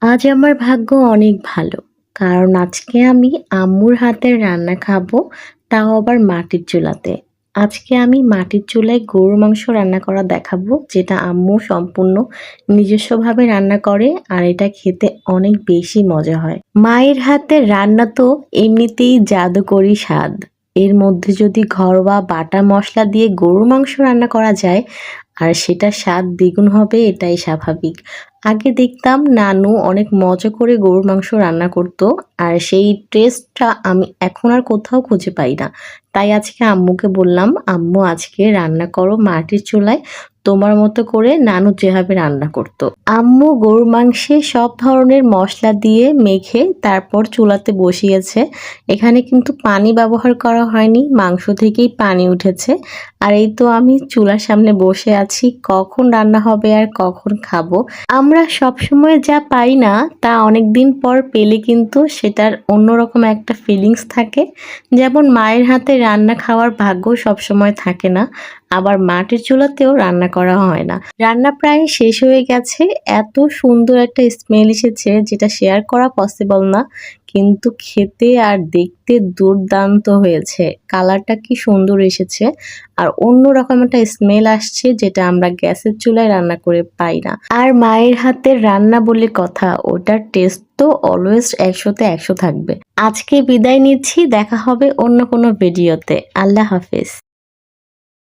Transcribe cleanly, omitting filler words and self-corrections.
আজ আমার ভাগ্য অনেক ভালো। কারণ আজকে আমি আম্মুর হাতের রান্না খাবো, তাও আবার মাটির চুলাতে। আজকে আমি মাটির চুলায় গরুর মাংস রান্না করা দেখাবো, যেটা আম্মু সম্পূর্ণ নিজস্বভাবে রান্না করে আর এটা খেতে অনেক বেশি মজা হয়। মায়ের হাতের রান্না তো এমনিতেই জাদুকরি স্বাদ। এর মধ্যে যদি ঘরোয়া বাটা মসলা দিয়ে গরুর মাংস রান্না করা যায় আর সেটার স্বাদ দ্বিগুণ হবে এটাই স্বাভাবিক। আগে দেখতাম নানু অনেক মজা করে গরুর মাংস রান্না করতো আর সেই টেস্টটা আমি এখন আর কোথাও খুঁজে পাই না। তাই আজকে আম্মুকে বললাম, আম্মু আজকে রান্না করো মাটির চুলায় তোমার মতো করে নানু যেভাবে রান্না করতো। আম্মু গরুর মাংসে সব ধরনের মশলা দিয়ে মেখে তারপর চুলাতে বসিয়েছে। এখানে কিন্তু পানি ব্যবহার করা হয়নি, মাংস থেকেই পানি উঠেছে। আর এই তো আমি চুলার সামনে বসে আছি, কখন রান্না হবে আর কখন খাবো। আমরা সবসময় যা পাই না তা অনেক দিন পর পেলে কিন্তু সেটার অন্যরকম একটা ফিলিংস থাকে। যেমন মায়ের হাতে রান্না খাওয়ার ভাগ্য সবসময় থাকে না, আবার মাটির চুলাতেও রান্না করা হয় না। রান্না প্রায় শেষ হয়ে গেছে, এত সুন্দর একটা স্মেল এসেছে যেটা শেয়ার করা পসিবল না, কিন্তু খেতে আর দেখতে দুর্দান্ত হয়েছে। কালারটা কি সুন্দর এসেছে আর অন্যরকম একটা স্মেল আসছে, যেটা আমরা গ্যাসের চুলায় রান্না করে পাই না। আর মায়ের হাতের রান্না বলে কথা, ওটার টেস্ট তো অলওয়েজ 100-তে 100 থাকবে। আজকে বিদায় নিচ্ছি, দেখা হবে অন্য কোনো ভিডিওতে। আল্লাহ হাফেজ।